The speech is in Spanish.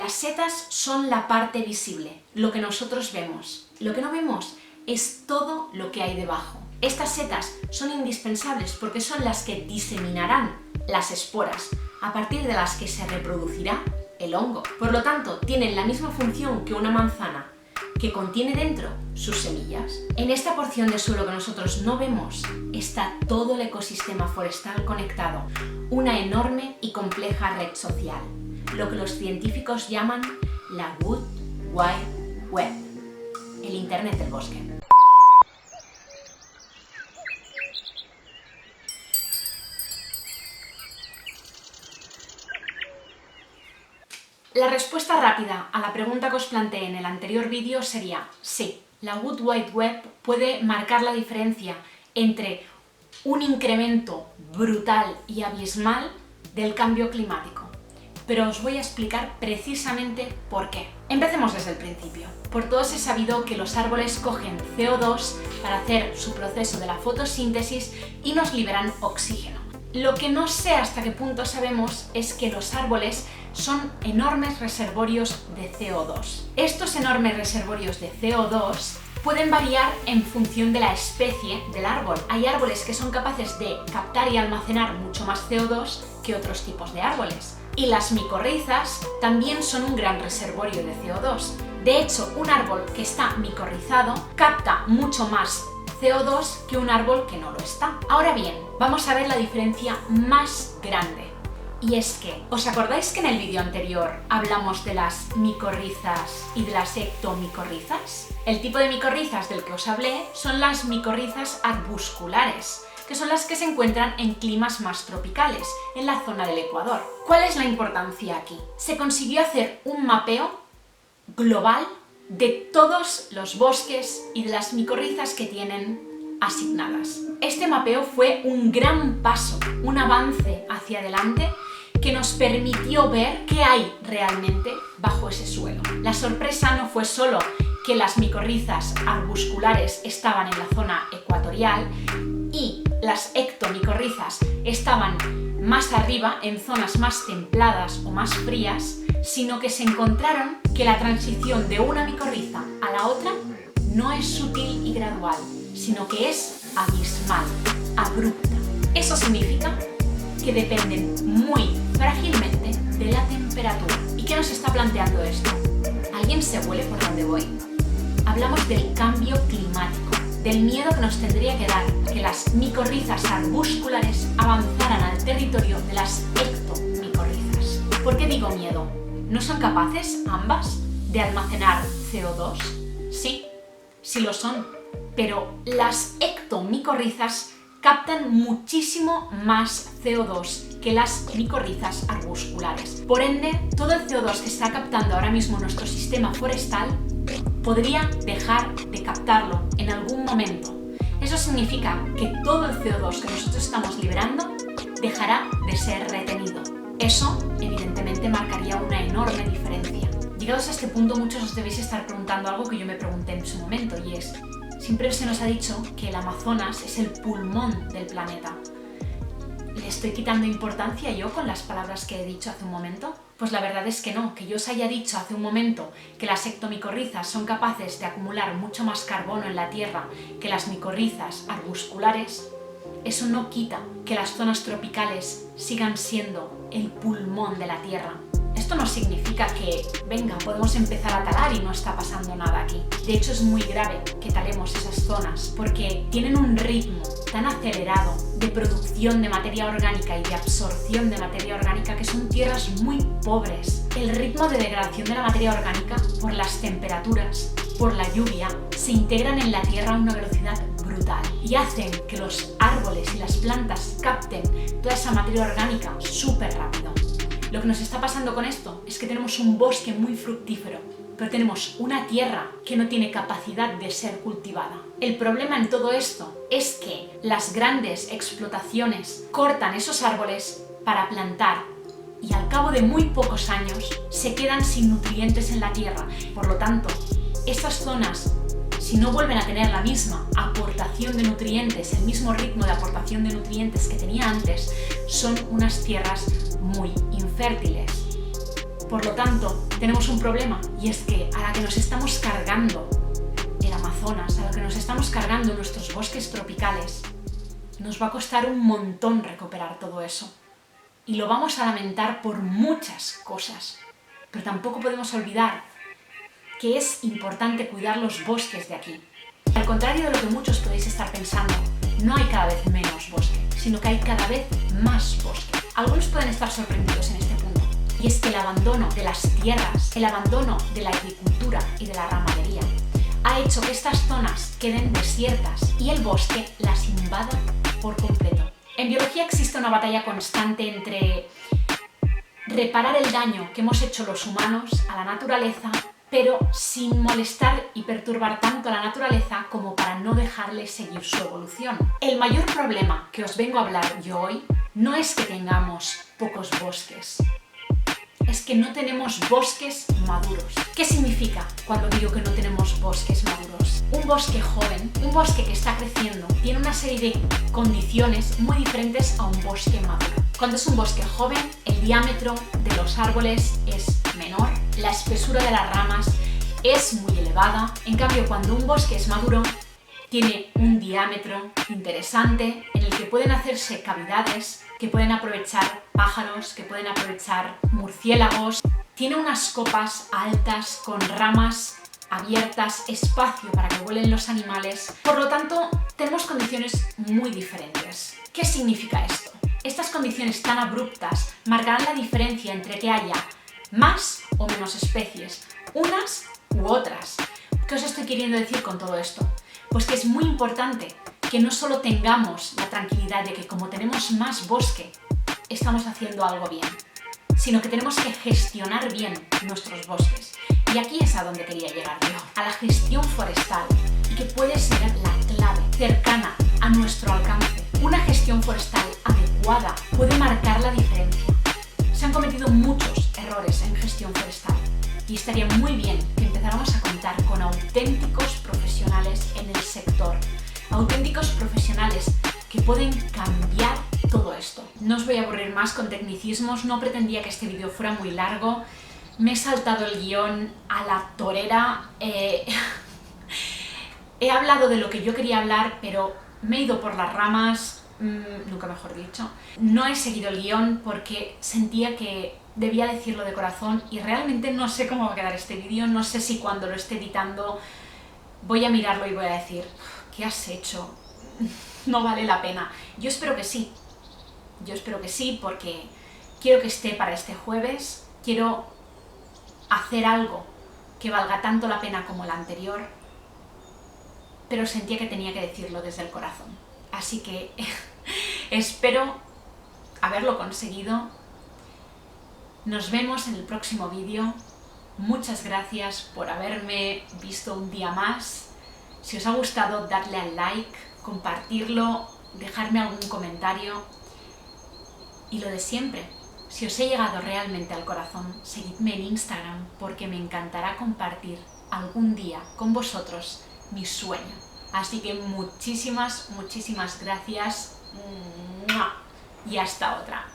Las setas son la parte visible, lo que nosotros vemos. Lo que no vemos es todo lo que hay debajo. Estas setas son indispensables porque son las que diseminarán las esporas, a partir de las que se reproducirá el hongo. Por lo tanto, tienen la misma función que una manzana, que contiene dentro sus semillas. En esta porción de suelo que nosotros no vemos está todo el ecosistema forestal conectado, una enorme y compleja red social, lo que los científicos llaman la Wood Wide Web, el Internet del bosque. La respuesta rápida a la pregunta que os planteé en el anterior vídeo sería sí. La Wood Wide Web puede marcar la diferencia entre un incremento brutal y abismal del cambio climático. Pero os voy a explicar precisamente por qué. Empecemos desde el principio. Por todos he sabido que los árboles cogen CO2 para hacer su proceso de la fotosíntesis y nos liberan oxígeno. Lo que no sé hasta qué punto sabemos es que los árboles son enormes reservorios de CO2. Estos enormes reservorios de CO2 pueden variar en función de la especie del árbol. Hay árboles que son capaces de captar y almacenar mucho más CO2 que otros tipos de árboles. Y las micorrizas también son un gran reservorio de CO2. De hecho, un árbol que está micorrizado capta mucho más CO2 que un árbol que no lo está. Ahora bien, vamos a ver la diferencia más grande. Y es que, ¿os acordáis que en el vídeo anterior hablamos de las micorrizas y de las ectomicorrizas? El tipo de micorrizas del que os hablé son las micorrizas arbusculares, que son las que se encuentran en climas más tropicales, en la zona del Ecuador. ¿Cuál es la importancia aquí? Se consiguió hacer un mapeo global de todos los bosques y de las micorrizas que tienen asignadas. Este mapeo fue un gran paso, un avance hacia adelante que nos permitió ver qué hay realmente bajo ese suelo. La sorpresa no fue solo que las micorrizas arbusculares estaban en la zona ecuatorial y las ectomicorrizas estaban más arriba, en zonas más templadas o más frías, sino que se encontraron que la transición de una micorriza a la otra no es sutil y gradual, sino que es abismal, abrupta. Eso significa que dependen muy frágilmente de la temperatura. ¿Y qué nos está planteando esto? ¿Alguien se huele por dónde voy? Hablamos del cambio climático, del miedo que nos tendría que dar que las micorrizas arbusculares avanzaran al territorio de las ectomicorrizas. ¿Por qué digo miedo? ¿No son capaces ambas de almacenar CO2? Sí, sí lo son, pero las ectomicorrizas captan muchísimo más CO2 que las micorrizas arbusculares. Por ende, todo el CO2 que está captando ahora mismo nuestro sistema forestal podría dejar de captarlo en algún momento. Eso significa que todo el CO2 que nosotros estamos liberando dejará de ser retenido. Eso, evidentemente, marcaría una enorme diferencia. Llegados a este punto, muchos os debéis estar preguntando algo que yo me pregunté en su momento, y es: siempre se nos ha dicho que el Amazonas es el pulmón del planeta. ¿Le estoy quitando importancia yo con las palabras que he dicho hace un momento? Pues la verdad es que no. Que yo os haya dicho hace un momento que las ectomicorrizas son capaces de acumular mucho más carbono en la tierra que las micorrizas arbusculares, eso no quita que las zonas tropicales sigan siendo el pulmón de la tierra. Esto no significa que, venga, podemos empezar a talar y no está pasando nada aquí. De hecho, es muy grave que talemos esas zonas porque tienen un ritmo tan acelerado de producción de materia orgánica y de absorción de materia orgánica que son tierras muy pobres. El ritmo de degradación de la materia orgánica por las temperaturas, por la lluvia, se integran en la tierra a una velocidad brutal y hacen que los árboles y las plantas capten toda esa materia orgánica súper rápido. Lo que nos está pasando con esto es que tenemos un bosque muy fructífero, pero tenemos una tierra que no tiene capacidad de ser cultivada. El problema en todo esto es que las grandes explotaciones cortan esos árboles para plantar y al cabo de muy pocos años se quedan sin nutrientes en la tierra. Por lo tanto, estas zonas, si no vuelven a tener la misma aportación de nutrientes, el mismo ritmo de aportación de nutrientes que tenía antes, son unas tierras muy infértiles. Por lo tanto, tenemos un problema, y es que a la que nos estamos cargando el Amazonas, a la que nos estamos cargando nuestros bosques tropicales, nos va a costar un montón recuperar todo eso. Y lo vamos a lamentar por muchas cosas. Pero tampoco podemos olvidar que es importante cuidar los bosques de aquí. Al contrario de lo que muchos podéis estar pensando, no hay cada vez menos bosque, sino que hay cada vez más bosque. Algunos pueden estar sorprendidos en este punto, y es que el abandono de las tierras, el abandono de la agricultura y de la ramadería ha hecho que estas zonas queden desiertas y el bosque las invada por completo. En biología existe una batalla constante entre reparar el daño que hemos hecho los humanos a la naturaleza, pero sin molestar y perturbar tanto a la naturaleza como para no dejarle seguir su evolución. El mayor problema que os vengo a hablar yo hoy no es que tengamos pocos bosques, es que no tenemos bosques maduros. ¿Qué significa cuando digo que no tenemos bosques maduros? Un bosque joven, un bosque que está creciendo, tiene una serie de condiciones muy diferentes a un bosque maduro. Cuando es un bosque joven, el diámetro de los árboles es menor, la espesura de las ramas es muy elevada. En cambio, cuando un bosque es maduro, tiene un diámetro interesante en el que pueden hacerse cavidades, que pueden aprovechar pájaros, que pueden aprovechar murciélagos. Tiene unas copas altas con ramas abiertas, espacio para que vuelen los animales. Por lo tanto, tenemos condiciones muy diferentes. ¿Qué significa esto? Estas condiciones tan abruptas marcarán la diferencia entre que haya más o menos especies, unas u otras. ¿Qué os estoy queriendo decir con todo esto? Pues que es muy importante que no solo tengamos la tranquilidad de que como tenemos más bosque, estamos haciendo algo bien, sino que tenemos que gestionar bien nuestros bosques. Y aquí es a donde quería llegar yo, a la gestión forestal, y que puede ser la clave, cercana a nuestro alcance. Una gestión forestal adecuada puede marcar la diferencia. Se han cometido muchos errores en gestión forestal y estaría muy bien que empezáramos a contar con auténticos profesionales en el sector, auténticos profesionales que pueden cambiar todo esto. No os voy a aburrir más con tecnicismos, no pretendía que este vídeo fuera muy largo, me he saltado el guión a la torera, he hablado de lo que yo quería hablar, pero me he ido por las ramas, nunca mejor dicho. No he seguido el guión porque sentía que debía decirlo de corazón y realmente no sé cómo va a quedar este vídeo, no sé si cuando lo esté editando voy a mirarlo y voy a decir ¿qué has hecho? No vale la pena. Yo espero que sí, porque quiero que esté para este jueves, quiero hacer algo que valga tanto la pena como el anterior, pero sentía que tenía que decirlo desde el corazón. Así que espero haberlo conseguido. Nos vemos en el próximo vídeo. Muchas gracias por haberme visto un día más. Si os ha gustado, darle al like, compartirlo, dejarme algún comentario. Y lo de siempre, si os he llegado realmente al corazón, seguidme en Instagram porque me encantará compartir algún día con vosotros mi sueño. Así que muchísimas gracias y hasta otra.